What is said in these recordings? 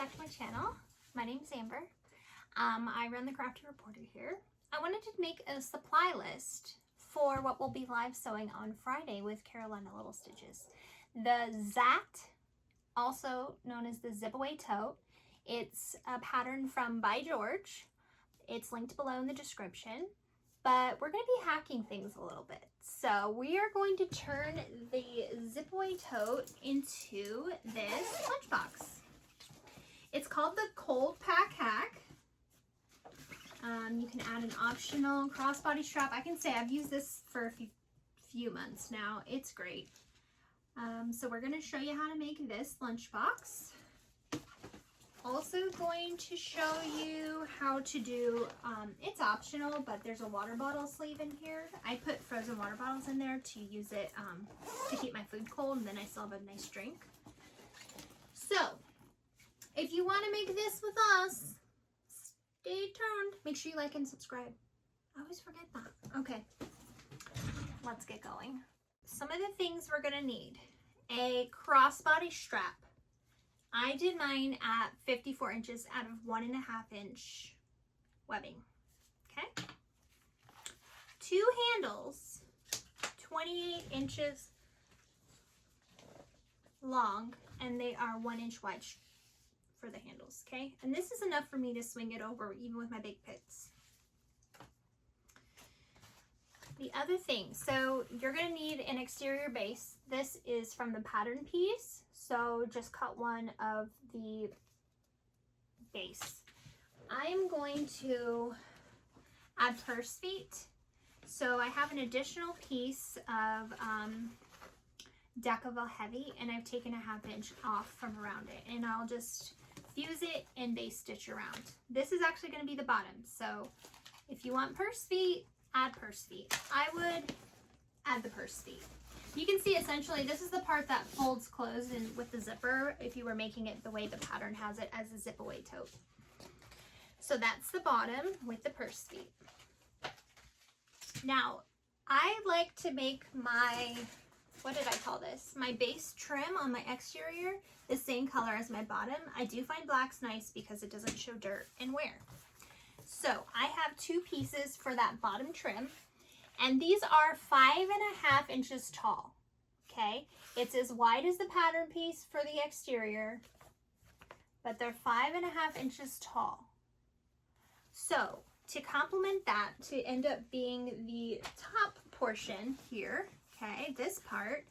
back to my channel. My name's Amber. I run the Crafty Reporter here. I wanted to make a supply list for what will be live sewing on Friday with Carolina Little Stitches. The ZAT, also known as the Zip Away Tote, it's a pattern from By George. It's linked below in the description, but we're going to be hacking things a little bit. So we are going to turn the Zip Away Tote into this lunchbox. It's called the Cold Pack Hack. You can add an optional crossbody strap. I can say I've used this for a few months now. It's great. So we're going to show you how to make this lunchbox. Also going to show you how to do, it's optional, but there's a water bottle sleeve in here. I put frozen water bottles in there to use it to keep my food cold, and then I still have a nice drink. So if you want to make this with us, stay tuned. Make sure you like and subscribe. I always forget that. Okay, let's get going. Some of the things we're gonna need: a crossbody strap. I did mine at 54 inches out of 1.5 inch webbing. Okay, 2 handles, 28 inches long, and they are 1 inch wide for the handles. Okay, and this is enough for me to swing it over even with my big pits. The other thing, so you're going to need an exterior base. This is from the pattern piece, so just cut one of the base. I am going to add purse feet. So I have an additional piece of Decaville Heavy, and I've taken a 1/2 inch off from around it, and I'll just fuse it and base stitch around. This is actually going to be the bottom, so if you want purse feet, add purse feet. I would add the purse feet. You can see essentially this is the part that folds closed and with the zipper if you were making it the way the pattern has it as a zip away tote. So that's the bottom with the purse feet. Now I like to make my, what did I call this? My base trim on my exterior the same color as my bottom. I do find black's nice because it doesn't show dirt and wear. So I have 2 pieces for that bottom trim, and these are 5.5 inches tall. Okay, it's as wide as the pattern piece for the exterior, but they're 5.5 inches tall. So to complement that, to end up being the top portion here, okay, this part,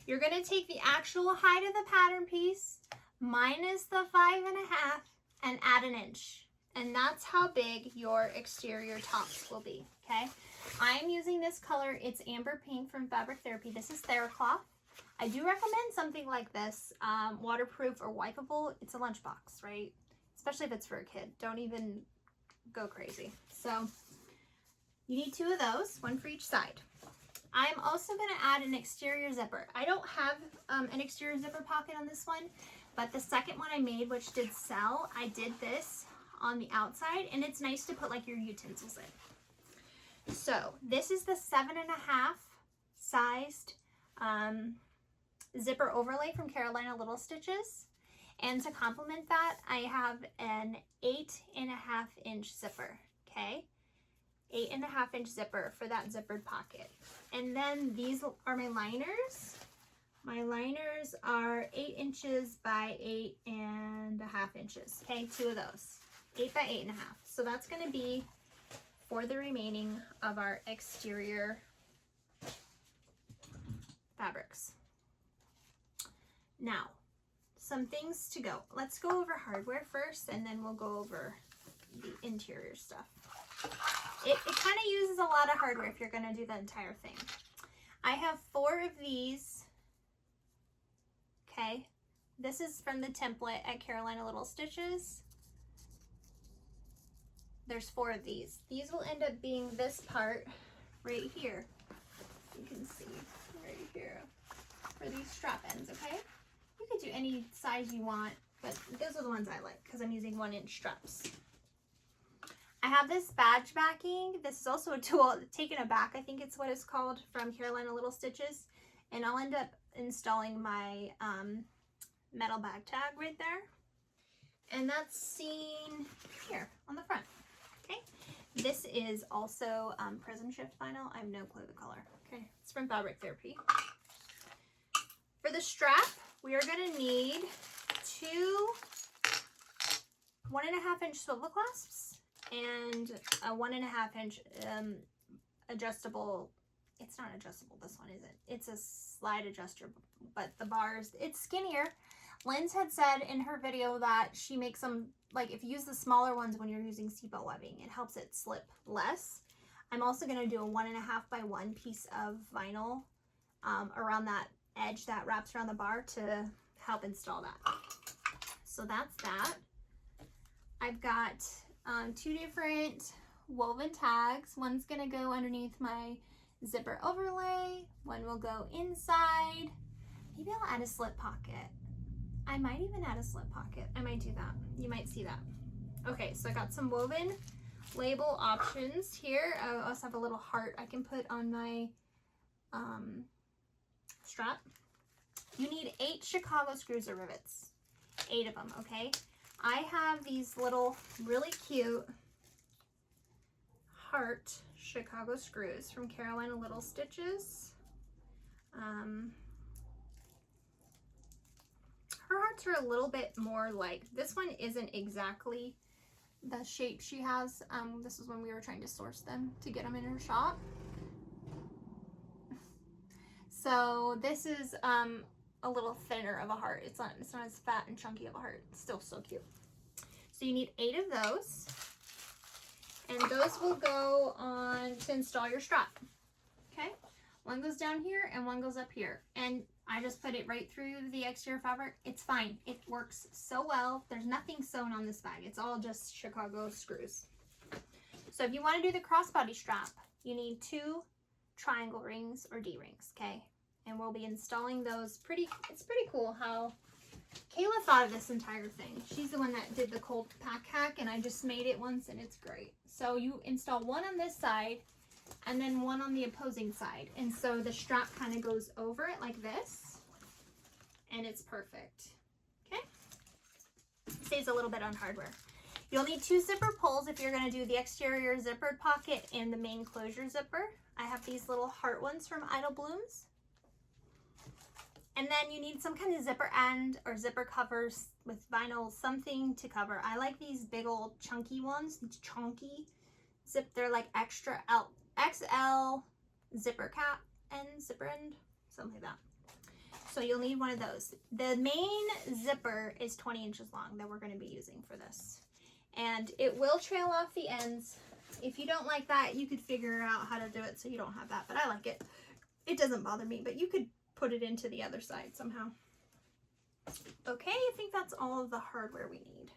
you're going to take the actual height of the pattern piece minus the 5.5 and add 1 inch. And that's how big your exterior tops will be, okay? I'm using this color. It's Amber Pink from Fabric Therapy. This is TheraCloth. I do recommend something like this, waterproof or wipeable. It's a lunchbox, right? Especially if it's for a kid. Don't even go crazy. So you need 2 of those, 1 for each side. I'm also going to add an exterior zipper. I don't have an exterior zipper pocket on this one, but the second one I made, which did sell, I did this on the outside, and it's nice to put like your utensils in. So this is the 7.5 sized zipper overlay from Carolina Little Stitches, and to complement that I have an 8.5 inch zipper. Okay, 8.5 inch zipper for that zippered pocket. And then these are my liners. My liners are 8 inches by 8.5 inches. Okay, 2 of those. 8 by 8.5. So that's going to be for the remaining of our exterior fabrics. Now, some things to go. Let's go over hardware first, and then we'll go over the interior stuff. It kind of uses a lot of hardware if you're going to do the entire thing. I have 4 of these. Okay, this is from the template at Carolina Little Stitches. There's 4 of these. These will end up being this part right here. You can see right here for these strap ends, okay? You could do any size you want, but those are the ones I like because I'm using 1 inch straps. I have this badge backing. This is also a tool, Taken Aback, I think it's what it's called, from Carolina Little Stitches. And I'll end up installing my metal bag tag right there. And that's seen here on the front. Okay. This is also Prism Shift vinyl. I have no clue the color. Okay. It's from Fabric Therapy. For the strap, we are going to need 2 1.5-inch swivel clasps and a 1.5-inch adjustable. It's not adjustable, this one isn't. It's a slide adjuster, but the bars, it's skinnier. Linz had said in her video that she makes them, like if you use the smaller ones when you're using seatbelt webbing, it helps it slip less. I'm also going to do a 1.5 by 1 piece of vinyl around that edge that wraps around the bar to help install that. So that's that. I've got 2 different woven tags. One's going to go underneath my zipper overlay. One will go inside. Maybe I'll add a slip pocket. I might even add a slip pocket. I might do that. You might see that. Okay, so I got some woven label options here. I also have a little heart I can put on my strap. You need 8 Chicago screws or rivets. 8 of them, okay? I have these little really cute heart Chicago screws from Carolina Little Stitches. Her hearts are a little bit more like, this one isn't exactly the shape she has. This is when we were trying to source them to get them in her shop. So this is a little thinner of a heart. It's not as fat and chunky of a heart. It's still so cute. So you need 8 of those. And those will go on to install your strap. Okay? One goes down here and one goes up here. And I just put it right through the exterior fabric. It's fine. It works so well. There's nothing sewn on this bag. It's all just Chicago screws. So if you want to do the crossbody strap, you need 2 triangle rings or D-rings, okay? And we'll be installing those. It's pretty cool how Kayla thought of this entire thing. She's the one that did the cold pack hack, and I just made it once, and it's great. So you install one on this side, and then one on the opposing side. And so the strap kind of goes over it like this, and it's perfect. Okay? Saves a little bit on hardware. You'll need 2 zipper pulls if you're going to do the exterior zippered pocket and the main closure zipper. I have these little heart ones from Idle Blooms. And then you need some kind of zipper end or zipper covers with vinyl, something to cover. I like these big old chunky ones, these chunky zip. They're like extra XL zipper cap and zipper end, something like that. So you'll need one of those. The main zipper is 20 inches long that we're going to be using for this. And it will trail off the ends. If you don't like that, you could figure out how to do it so you don't have that. But I like it. It doesn't bother me, but you could put it into the other side somehow. Okay, I think that's all of the hardware we need.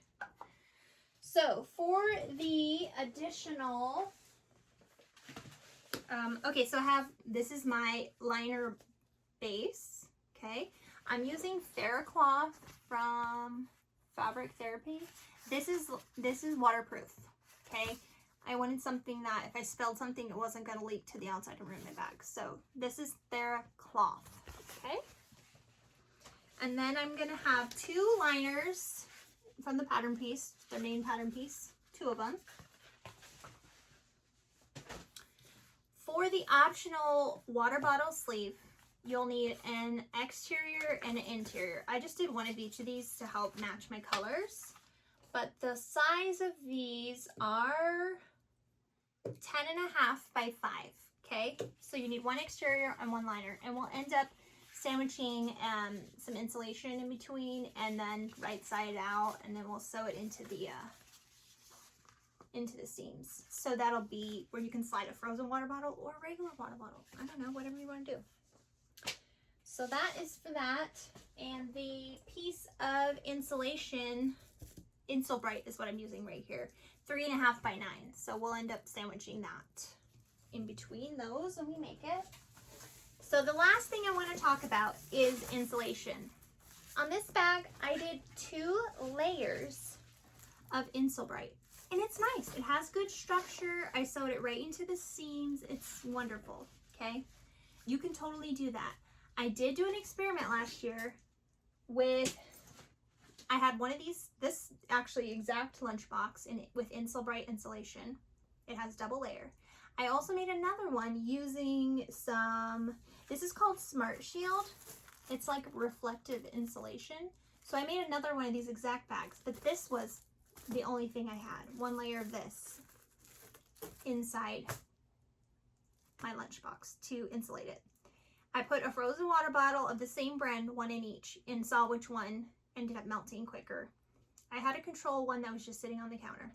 So for the additional, okay, so I have, this is my liner base, okay? I'm using TheraCloth from Fabric Therapy. This is waterproof, okay? I wanted something that if I spilled something, it wasn't going to leak to the outside and ruin my bag. So this is TheraCloth, okay? And then I'm going to have 2 liners from the pattern piece, their main pattern piece, 2 of them. For the optional water bottle sleeve, you'll need an exterior and an interior. I just did one of each of these to help match my colors. But the size of these are 10.5 by 5, okay? So you need 1 exterior and 1 liner, and we'll end up sandwiching some insulation in between, and then right side out, and then we'll sew it into the seams. So that'll be where you can slide a frozen water bottle or a regular water bottle. I don't know, whatever you want to do. So that is for that, and the piece of insulation, Insulbright is what I'm using right here, 3.5 by 9. So we'll end up sandwiching that in between those when we make it. So the last thing I want to talk about is insulation. On this bag, I did 2 layers of Insulbright, and it's nice. It has good structure. I sewed it right into the seams. It's wonderful, okay? You can totally do that. I did do an experiment last year with I had one of these, this actually exact lunchbox with Insulbright insulation. It has double layer. I also made another one using some, this is called Smart Shield. It's like reflective insulation. So I made another one of these exact bags, but this was the only thing I had. One layer of this inside my lunchbox to insulate it. I put a frozen water bottle of the same brand, one in each, and saw which one ended up melting quicker. I had a control one that was just sitting on the counter.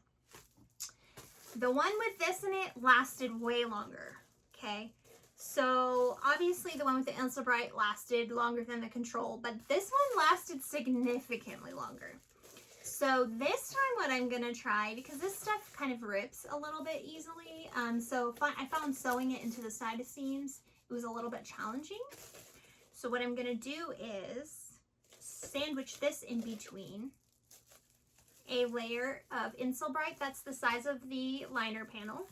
The one with this in it lasted way longer, okay? So obviously the one with the Insulbright lasted longer than the control, but this one lasted significantly longer. So this time what I'm gonna try, because this stuff kind of rips a little bit easily, so I found sewing it into the side of seams, it was a little bit challenging. So what I'm gonna do is sandwich this in between a layer of Insulbright that's the size of the liner panel.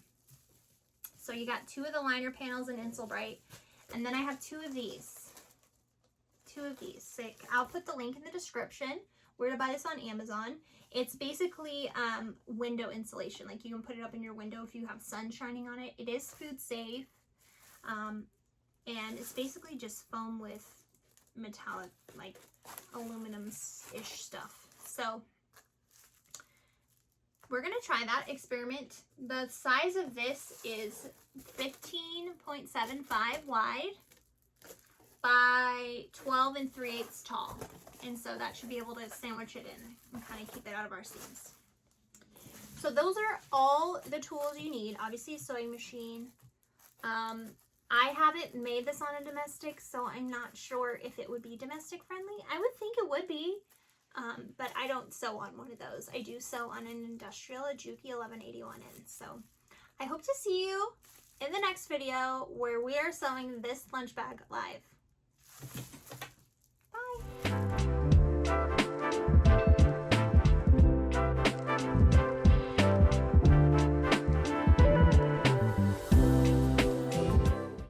So you got 2 of the liner panels in Insulbright, and then I have 2 of these. 2 of these. So I'll put the link in the description where to buy this on Amazon. It's basically window insulation. Like you can put it up in your window if you have sun shining on it. It is food safe, and it's basically just foam with metallic, like aluminum-ish stuff. So we're gonna try that experiment. The size of this is 15.75 wide by 12 3/8 tall. And so that should be able to sandwich it in and kind of keep it out of our seams. So those are all the tools you need. Obviously a sewing machine. I haven't made this on a domestic, so I'm not sure if it would be domestic friendly. I would think it would be. But I don't sew on one of those. I do sew on an industrial, a Juki 1181N. So I hope to see you in the next video where we are sewing this lunch bag live.